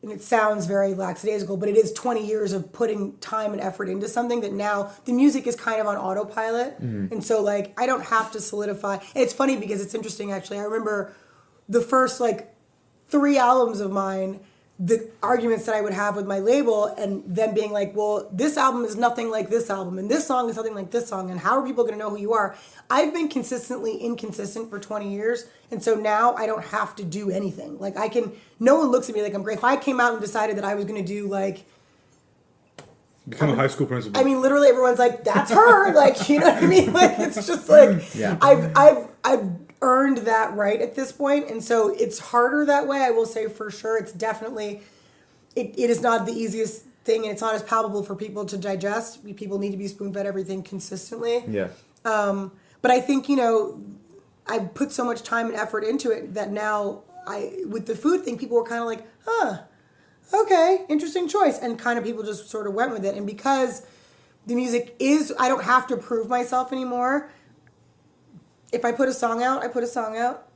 and it sounds very lackadaisical, but it is 20 years of putting time and effort into something that now the music is kind of on autopilot. Mm-hmm. And so, like, I don't have to solidify. And it's funny because it's interesting, actually. I remember the first, like, 3 albums of mine, the arguments that I would have with my label, and them being like, well, this album is nothing like this album, and this song is nothing like this song, and how are people going to know who you are? I've been consistently inconsistent for 20 years, and so now I don't have to do anything. Like, no one looks at me like I'm great. If I came out and decided that I was going to do, like, become a high school principal. I mean, literally everyone's like, that's her. Like, you know what I mean? Like, it's just like, yeah. I've earned that right at this point, and so it's harder that way. I will say for sure, it's definitely, it is not the easiest thing, and it's not as palpable for people to digest. People need to be spoon-fed everything consistently. Yeah. But I think, I've put so much time and effort into it that now with the food thing, people were kind of like, okay, interesting choice. And kind of people just sort of went with it. And because the music I don't have to prove myself anymore. If I put a song out, I put a song out.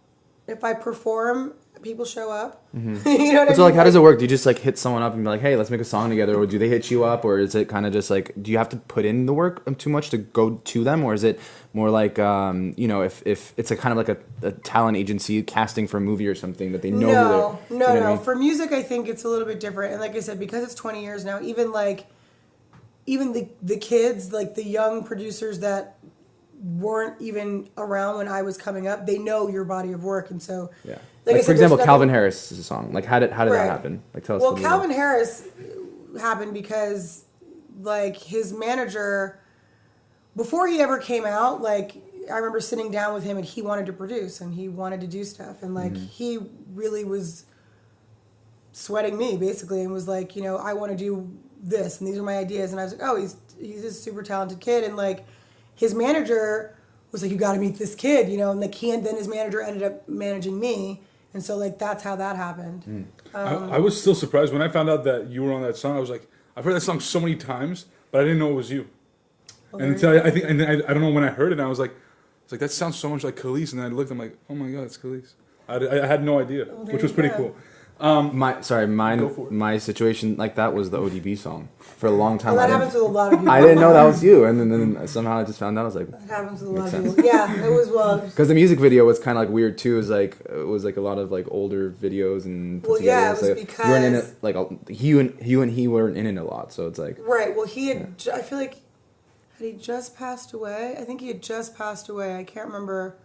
If I perform, people show up. Mm-hmm. You know what I mean? So, like, how does it work? Do you just, like, hit someone up and be like, hey, let's make a song together? Or do they hit you up? Or is it kind of just, like, do you have to put in the work too much to go to them? Or is it more like, if it's a kind of like a talent agency casting for a movie or something that they know who they're... No. For music, I think it's a little bit different. And like I said, because it's 20 years now, even the kids, like the young producers that weren't even around when I was coming up, they know your body of work. And so... Yeah. Like for example, Calvin Harris is a song. Like, how did that happen? Like, tell us. Well, Calvin Harris happened because, like, his manager, before he ever came out, like, I remember sitting down with him and he wanted to produce and he wanted to do stuff. And, like, he really was sweating me, basically, and was like, I want to do this and these are my ideas. And I was like, oh, he's a super talented kid. And, like, his manager was like, you got to meet this kid, and like, then his manager ended up managing me. And so, like, that's how that happened. I was still surprised when I found out that you were on that song. I was like, I've heard that song so many times, but I didn't know it was you. Well, and until I don't know when I heard it, and I was like, that sounds so much like Kelis. And then I looked, I'm like, oh my god, it's Kelis. I had no idea, which was pretty cool. My situation like that was the ODB song for a long time. Well, that happens with a lot of people. I didn't know that was you, and then somehow I just found out. I was like, that happens with a lot of people. Yeah, it was because the music video was kind of like weird too. It was like a lot of like older videos and well, yeah, it was because you weren't in it, like you and he weren't in it a lot, so it's like right. Well, he had. Yeah. I feel like had he just passed away. I think he had just passed away. I can't remember.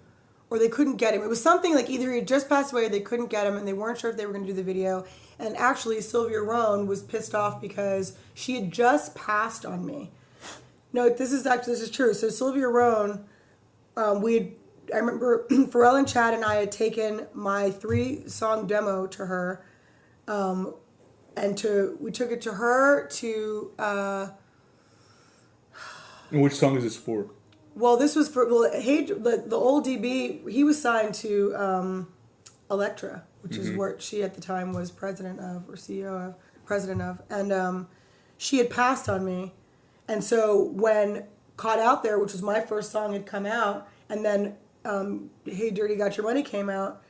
Or they couldn't get him. It was something like either he had just passed away or they couldn't get him and they weren't sure if they were going to do the video. And actually, Sylvia Rohn was pissed off because she had just passed on me. No, this is true. So Sylvia Rohn, I remember Pharrell and Chad and I had taken my 3-song demo to her. We took it to her, to And which song is this for? Well, this was for the old DB. He was signed to Elektra, which is what she at the time was president of or CEO of, president of, and she had passed on me, and so when Caught Out There, which was my first song, had come out, and then Hey Dirty Got Your Money came out,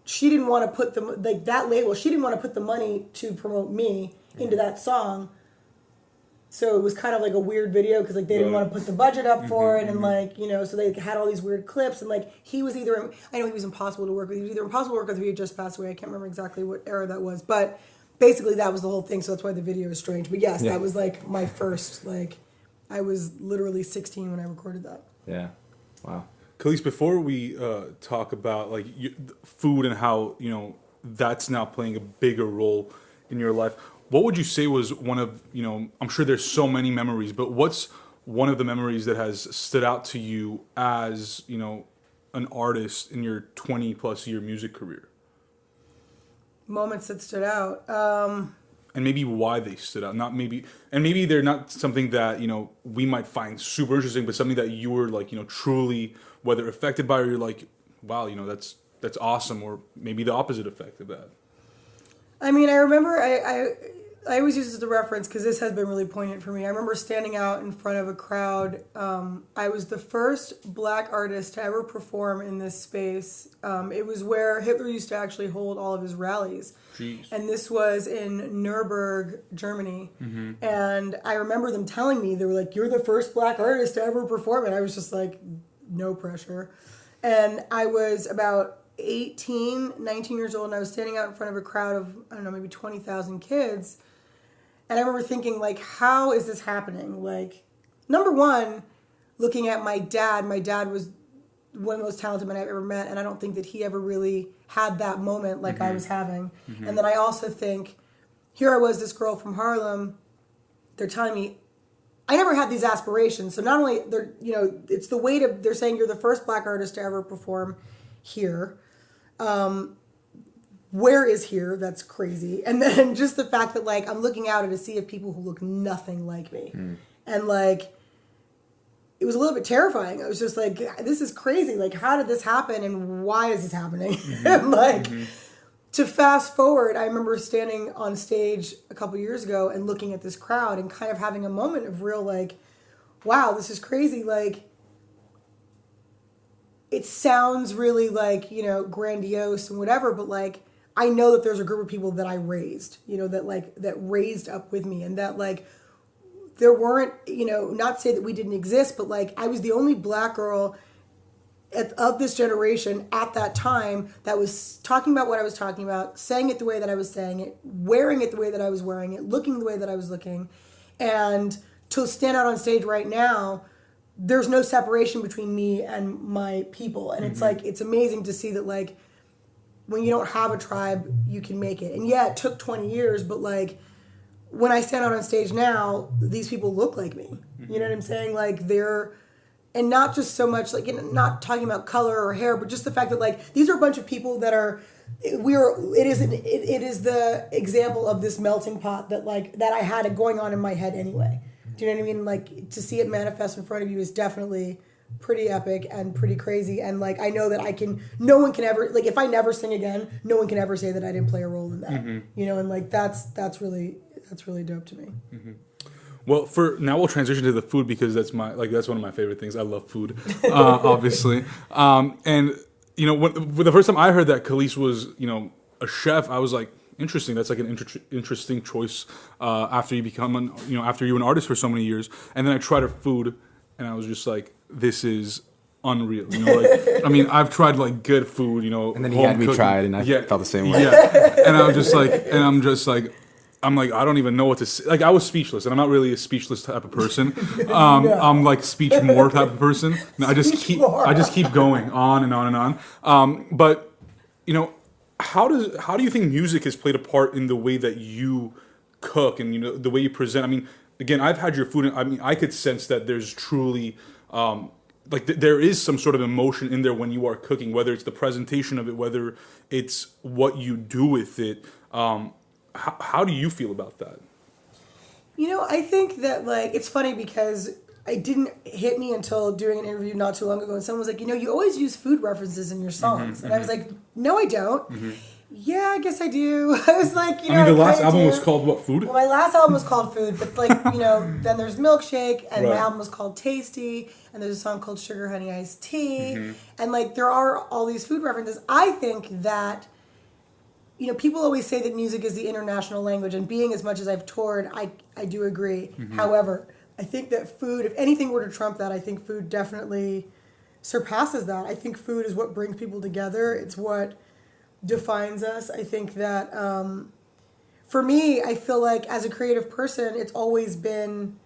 she didn't want to put that label. She didn't want to put the money to promote me into that song. So it was kind of like a weird video because like they didn't want to put the budget up for it, and like, you know, so they had all these weird clips, and like he was either, I know he was impossible to work with. He was either impossible to work with or he had just passed away. I can't remember exactly what era that was, but basically that was the whole thing. So that's why the video is strange. But yes, that was like my first, like, I was literally 16 when I recorded that. Yeah. Wow. Kelis, before we talk about like food and how, you know, that's now playing a bigger role in your life, what would you say was one of, you know, I'm sure there's so many memories, but what's one of the memories that has stood out to you as, you know, an artist in your 20 plus year music career? Moments that stood out. And maybe why they stood out. Not maybe, and maybe they're not something that, you know, we might find super interesting, but something that you were like, you know, truly, whether affected by, or you're like, wow, you know, that's awesome, or maybe the opposite effect of that. I mean, I remember, I always use this as a reference because this has been really poignant for me. I remember standing out in front of a crowd. I was the first black artist to ever perform in this space. It was where Hitler used to actually hold all of his rallies. Jeez. And this was in Nuremberg, Germany. And I remember them telling me, they were like, "You're the first black artist to ever perform." And I was just like, no pressure. And I was about 18, 19 years old, and I was standing out in front of a crowd of, I don't know, maybe 20,000 kids. And I remember thinking, like, how is this happening? Like, number one, looking at my dad was one of the most talented men I've ever met, and I don't think that he ever really had that moment like I was having. And then I also think, here I was, this girl from Harlem, they're telling me, I never had these aspirations. So not only, they're, you know, it's the weight of, they're saying you're the first black artist to ever perform here. Where is here? That's crazy. And then just the fact that, like, I'm looking out at a sea of people who look nothing like me. And, like, it was a little bit terrifying. I was just like, this is crazy. Like, how did this happen and why is this happening? And, like, to fast forward, I remember standing on stage a couple years ago and looking at this crowd and kind of having a moment of real, like, wow, this is crazy. Like, it sounds really, like, you know, grandiose and whatever, but, like, I know that there's a group of people that I raised, you know, that, like, that raised up with me, and that, like, there weren't, you know, not to say that we didn't exist, but, like, I was the only black girl of this generation at that time that was talking about what I was talking about, saying it the way that I was saying it, wearing it the way that I was wearing it, looking the way that I was looking. And to stand out on stage right now, there's no separation between me and my people. And it's like, it's amazing to see that, like, when you don't have a tribe, you can make it. And yeah, it took 20 years, but, like, when I stand out on stage now, these people look like me. You know what I'm saying? Like, they're, and not just so much, like, not talking about color or hair, but just the fact that, like, these are a bunch of people that are, it is the example of this melting pot that, like, that I had it going on in my head anyway. Do you know what I mean? Like, to see it manifest in front of you is definitely pretty epic and pretty crazy. And, like, I know that no one can ever, like, if I never sing again, no one can ever say that I didn't play a role in that. You know, and, like, that's really dope to me. Well, for now we'll transition to the food because that's one of my favorite things. I love food, obviously. And, you know, when the first time I heard that Kelis was, you know, a chef, I was like, interesting. That's like an interesting choice after you become after you're an artist for so many years. And then I tried her food, and I was just like, this is unreal. You know, like, I mean, I've tried, like, good food, you know. And then he had me try it, and I felt the same way. Yeah. And I'm just like, I don't even know what to say. Like, I was speechless, and I'm not really a speechless type of person. I'm like speech more type of person. I just keep going on and on and on. But, you know, how do you think music has played a part in the way that you cook and, you know, the way you present? I mean, again, I've had your food, and I mean, I could sense that there's truly there is some sort of emotion in there when you are cooking, whether it's the presentation of it, whether it's what you do with it. How do you feel about that? You know, I think that, like, it's funny because it didn't hit me until doing an interview not too long ago, and someone was like, you always use food references in your songs. And I was like, no, I don't. Yeah, I guess I do. I was like, I mean, the last album was called what, Food? Well, my last album was called Food, but like, then there's Milkshake, and my album was called Tasty, and there's a song called Sugar Honey Iced Tea, and like, there are all these food references. I think that, people always say that music is the international language, and being as much as I've toured, I do agree. However, I think that food, if anything were to trump that, I think food definitely surpasses that. I think food is what brings people together. It's what defines us. I think that for me, I feel like as a creative person, it's always been,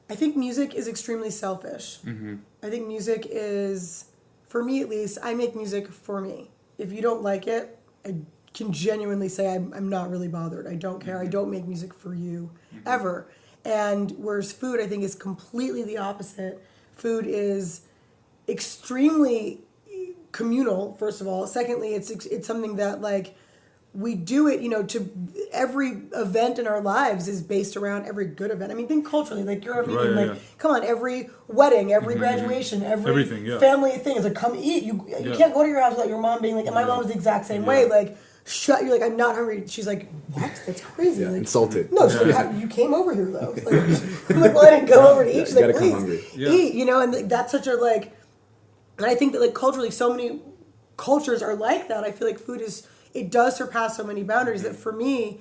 I think music is extremely selfish. I think music is, for me at least, I make music for me. If you don't like it, I can genuinely say I'm not really bothered. I don't care. I don't make music for you ever. And whereas food, I think, is completely the opposite. Food is extremely communal, first of all. Secondly, it's something that, like, we do it, to every event in our lives is based around every good event. I mean, think culturally, like you're come on, every wedding, every graduation, every family thing is like, come eat. You can't go to your house without your mom being like, and my mom's the exact same way, like, you're like, I'm not hungry. She's like, what? That's crazy. Like, insulted. No, she's like, you came over here though. Like, I'm like, well, I didn't come over to eat. She's like, please eat, and that's such a, like, and I think that, like, culturally, so many cultures are like that. I feel like food it does surpass so many boundaries that for me,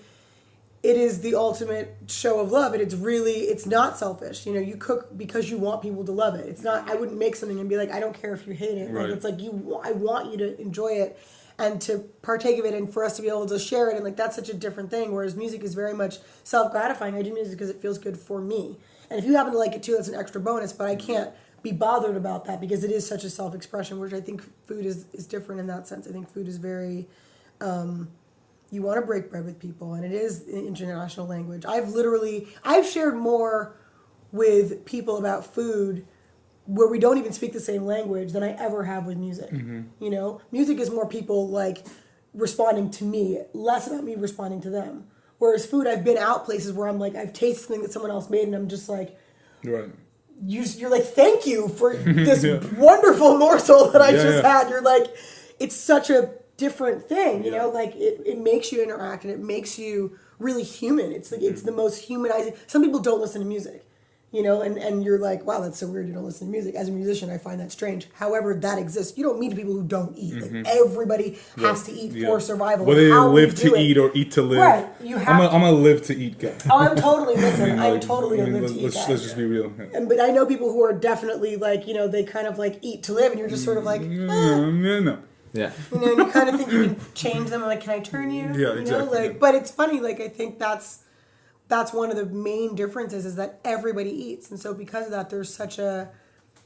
it is the ultimate show of love. And it's not selfish. You cook because you want people to love it. It's not, I wouldn't make something and be like, I don't care if you hate it. Like, it's like, I want you to enjoy it and to partake of it and for us to be able to share it. And like, that's such a different thing. Whereas music is very much self-gratifying. I do music because it feels good for me. And if you happen to like it too, that's an extra bonus, but I can't be bothered about that because it is such a self-expression, which I think food is different in that sense. I think food is very, you want to break bread with people, and it is an international language. I've shared more with people about food where we don't even speak the same language than I ever have with music. Music is more people like responding to me, less about me responding to them. Whereas food, I've been out places where I'm like, I've tasted something that someone else made, and I'm just like, you're like, thank you for this wonderful morsel that I just had. You're like, it's such a different thing, like it makes you interact and it makes you really human. It's like, it's the most humanizing. Some people don't listen to music, and you're like, wow, that's so weird you don't listen to music. As a musician, I find that strange. However, that exists. You don't meet people who don't eat. Like, everybody has to eat for survival. Whether they live to eat or eat to live. Right. I'm a live to eat guy. Oh, I'm totally, listen, I'm totally a live to eat guy. Let's just be real. But I know people who are definitely like, they kind of like eat to live, and you're just sort of like, no. Yeah. And you kind of think you can change them. Like, can I turn you? Yeah, exactly. But it's funny. Like, I think that's one of the main differences is that everybody eats, and so because of that,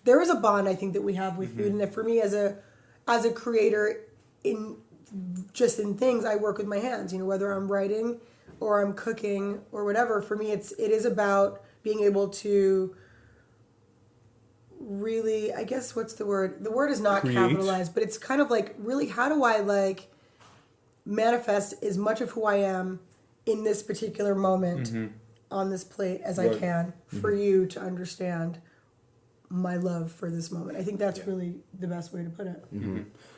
there is a bond I think that we have with food, and that for me as a creator in things, I work with my hands. Whether I'm writing or I'm cooking or whatever. For me, it is about being able to really, I guess, what's the word? The word is not create. Capitalized, but it's kind of like, really, how do I like manifest as much of who I am in this particular moment on this plate as I can for you to understand my love for this moment. I think that's really the best way to put it.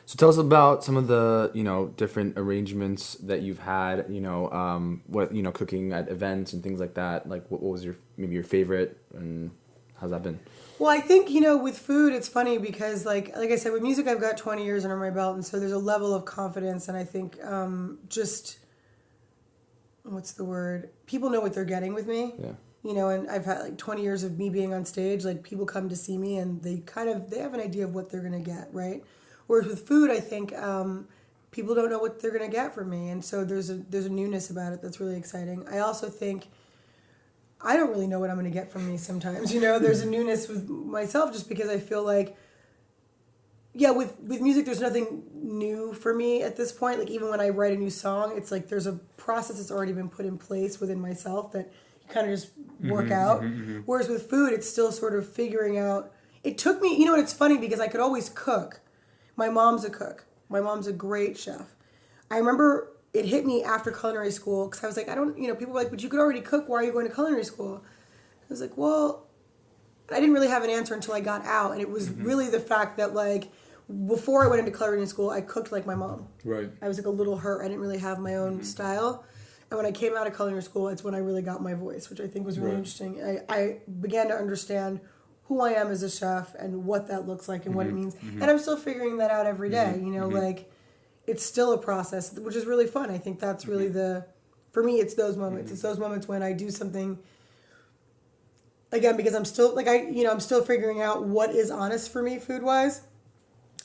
So tell us about some of the, different arrangements that you've had, cooking at events and things like that. Like, what was maybe your favorite, and how's that been? Well, I think, with food, it's funny because, like I said, with music, I've got 20 years under my belt, and so there's a level of confidence, and I think what's the word? People know what they're getting with me. Yeah. And I've had, like, 20 years of me being on stage. Like, people come to see me, and they have an idea of what they're going to get, right? Whereas with food, I think people don't know what they're going to get from me, and so there's a newness about it that's really exciting. I also think I don't really know what I'm going to get from me sometimes. There's a newness with myself just because I feel like, with music, there's nothing new for me at this point. Like, even when I write a new song, it's like there's a process that's already been put in place within myself that you kind of just work out. Whereas with food, it's still sort of figuring out. It took me, it's funny because I could always cook. My mom's a cook. My mom's a great chef. I remember it hit me after culinary school because I was like, people were like, but you could already cook. Why are you going to culinary school? was like, well, I didn't really have an answer until I got out. And it was really the fact that, like, before I went into culinary school, I cooked like my mom. Right. I was like a little hurt. I didn't really have my own style. And when I came out of culinary school, it's when I really got my voice, which I think was really interesting. I began to understand who I am as a chef and what that looks like and what it means. And I'm still figuring that out every day. You know, like, it's still a process, which is really fun. I think that's really for me, it's those moments. It's those moments when I do something, again, because I'm still, like, I'm still figuring out what is honest for me food-wise.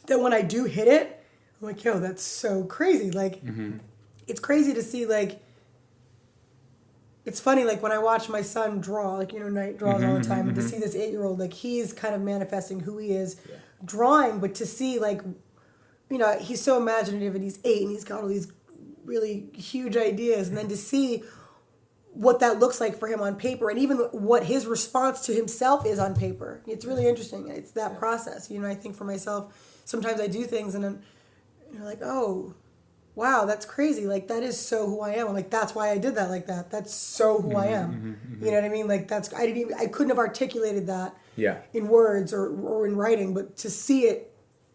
That when I do hit it, I'm like, yo, that's so crazy. Like, it's crazy to see, like, it's funny, like, when I watch my son draw, like, Knight draws all the time, and to see this 8-year-old, like, he's kind of manifesting who he is drawing, but to see, like, he's so imaginative, and he's 8, and he's got all these really huge ideas, and then to see what that looks like for him on paper, and even what his response to himself is on paper. It's really interesting. It's that process. I think for myself, sometimes I do things, and then you're like, oh, wow, that's crazy. Like, that is so who I am. I'm like, that's why I did that like that. That's so who I am. You know what I mean? Like, I couldn't have articulated that in words or in writing, but to see it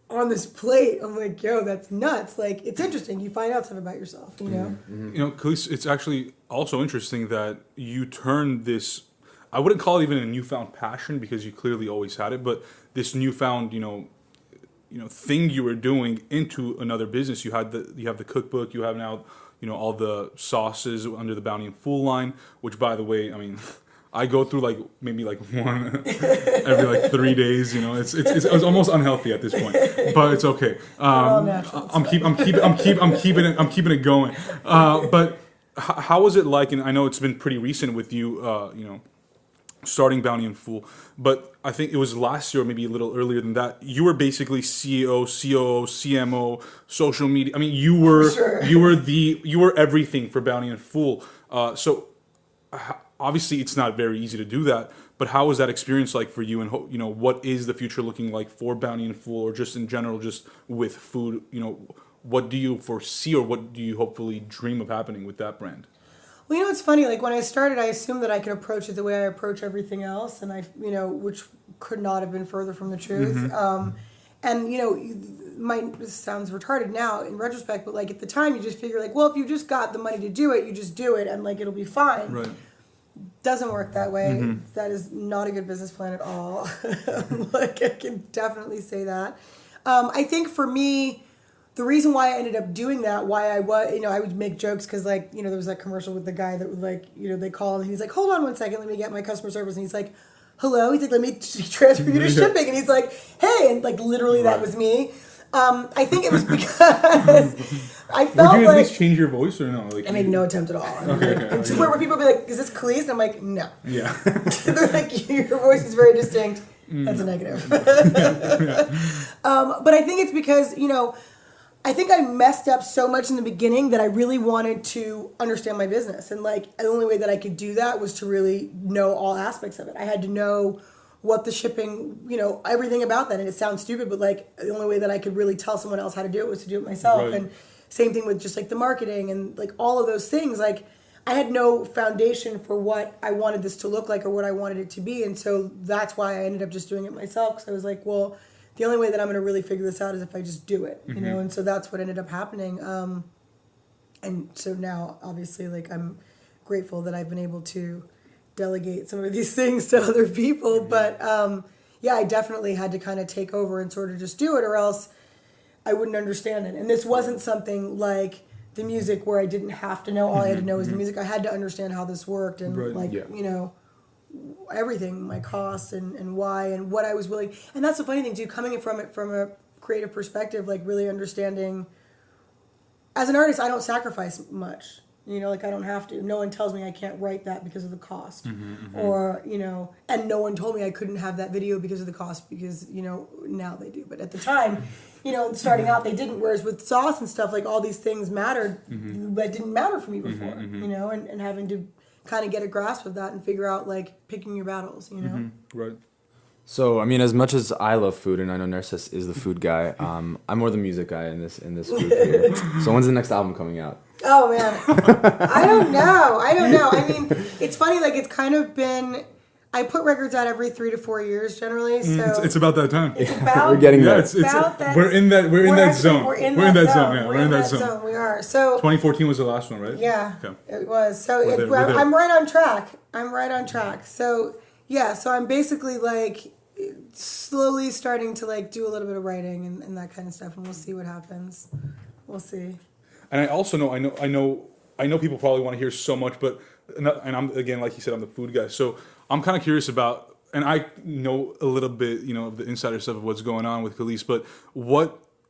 on this plate, I'm like, yo, that's nuts. Like, it's interesting. You find out stuff about yourself, Kelis, it's actually also interesting that you turned this, I wouldn't call it even a newfound passion because you clearly always had it, but this newfound, thing you were doing into another business. You have the cookbook, you have now, all the sauces under the Bounty and Fool line, which, by the way, I mean, I go through maybe one every 3 days. It's almost unhealthy at this point, but it's okay. I'm keeping it going. But how was it like? And I know it's been pretty recent with you, starting Bounty and Fool, but I think it was last year, or maybe a little earlier than that. You were basically CEO, COO, CMO, social media. I mean, you were everything for Bounty and Fool. So obviously, it's not very easy to do that. But how was that experience like for you? And what is the future looking like for Bounty and Fool, or just in general, just with food? What do you foresee, or what do you hopefully dream of happening with that brand? Well, it's funny. Like, when I started, I assumed that I could approach it the way I approach everything else, and which could not have been further from the truth. This sounds retarded now in retrospect, but like at the time, you just figure like, well, if you just got the money to do it, you just do it, and like it'll be fine. Right. Doesn't work that way. That is not a good business plan at all. Like, I can definitely say that. I think for me, the reason why I ended up doing that, why I was, I would make jokes because, like, there was that commercial with the guy that would, like, they call him and he's like, hold on 1 second, let me get my customer service. And he's like, hello? He's like, let me transfer you to shipping. And he's like, hey. And, like, literally that was me. I think it was because I felt Would you at least change your voice or no? Like, I made no attempt at all. Okay. And to where people be like, is this Kelis? And I'm like, no. Yeah. They're like, your voice is very distinct. That's a negative. But I think it's because, I think I messed up so much in the beginning that I really wanted to understand my business. And like, the only way that I could do that was to really know all aspects of it. I had to know what the shipping, everything about that. And it sounds stupid, but like the only way that I could really tell someone else how to do it was to do it myself. Right. And same thing with just like the marketing and like all of those things. Like, I had no foundation for what I wanted this to look like or what I wanted it to be. And so that's why I ended up just doing it myself. Because I was like, well, the only way that I'm going to really figure this out is if I just do it, And so that's what ended up happening. And so now, obviously, like, I'm grateful that I've been able to delegate some of these things to other people. But I definitely had to kind of take over and sort of just do it, or else I wouldn't understand it. And this wasn't something like the music where I didn't have to know. All I had to know was the music. I had to understand how this worked and everything, my costs and why and what I was willing. And that's the funny thing too, coming from a creative perspective, like really understanding. As an artist, I don't sacrifice much. Like, I don't have to. No one tells me I can't write that because of the cost. Or, and no one told me I couldn't have that video because of the cost, because, now they do. But at the time, starting out, they didn't. Whereas with sauce and stuff, like, all these things mattered that didn't matter for me before, and having to kind of get a grasp of that and figure out, like, picking your battles, Right. So, I mean, as much as I love food, and I know Narcissus is the food guy, I'm more the music guy in this food here. So when's the next album coming out? Oh, man. I don't know. I mean, it's funny, like, it's kind of been, I put records out every 3 to 4 years generally. So It's about that time. it's about, We're getting there. We're in that zone. We're in that zone. Yeah, we're in that zone. We are. So 2014 was the last one, right? yeah, Okay. it was. So We're there. I'm right on track. So yeah, so I'm basically like slowly starting to like do a little bit of writing and that kind of stuff, and we'll see what happens. We'll see. And I also know, I know people probably want to hear so much, but and I'm again, like you said, I'm the food guy, so I'm kind of curious about, and I know a little bit, of the insider stuff of what's going on with Kelis, but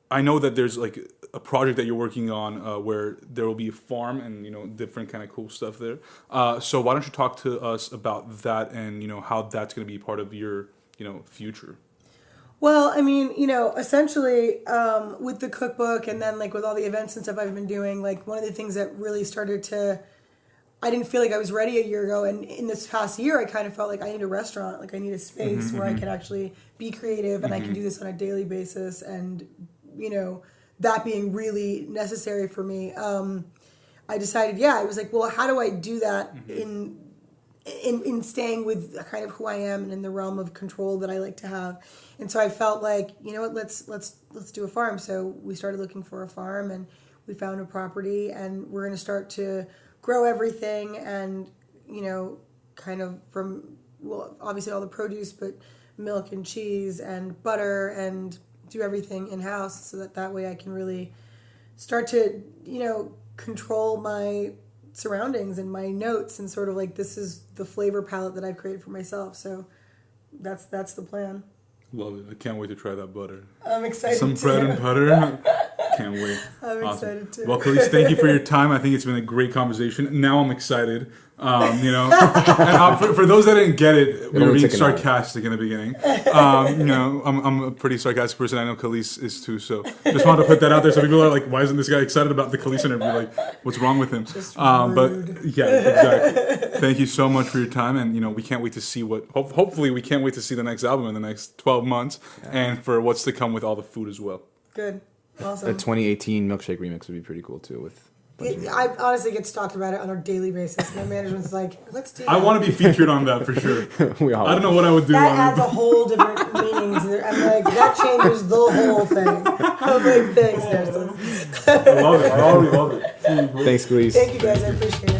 I know that there's like a project that you're working on where there will be a farm and different kind of cool stuff there. So why don't you talk to us about that and how that's going to be part of your future. Well, I mean, essentially with the cookbook and then like with all the events and stuff I've been doing, like one of the things that really started to, I didn't feel like I was ready a year ago. And in this past year, I kind of felt like I need a restaurant, like I need a space where I can actually be creative and I can do this on a daily basis. And, that being really necessary for me, I decided, I was like, well, how do I do that in staying with kind of who I am and in the realm of control that I like to have. And so I felt like, let's do a farm. So we started looking for a farm and we found a property and we're going to start to grow everything and, kind of from, well, obviously all the produce, but milk and cheese and butter and do everything in-house so that way I can really start to, control my surroundings and my notes and sort of like this is the flavor palette that I've created for myself. So that's the plan. Love it. I can't wait to try that butter. I'm excited. Some bread and butter. Can't wait. I'm excited too. Well, Kelis, thank you for your time. I think it's been a great conversation. Now I'm excited. And for those that didn't get it, we were being sarcastic in the beginning. I'm a pretty sarcastic person. I know Kelis is too. So just wanted to put that out there so people are like, why isn't this guy excited about the Kelis interview? Like, what's wrong with him? But yeah, exactly. Thank you so much for your time, and we can't wait to see hopefully we can't wait to see the next album in the next 12 months, and for what's to come with all the food as well. Good. Awesome. A 2018 milkshake remix would be pretty cool too. I honestly get talked about it on a daily basis. My management's like, let's do that. I want to be featured on that for sure. I don't know what I would do. That adds a whole different meaning. I'm like, that changes the whole thing. I'm like, thanks, guys. I love it. I already love it. Thanks, Kelis. Thank you, guys. I appreciate it.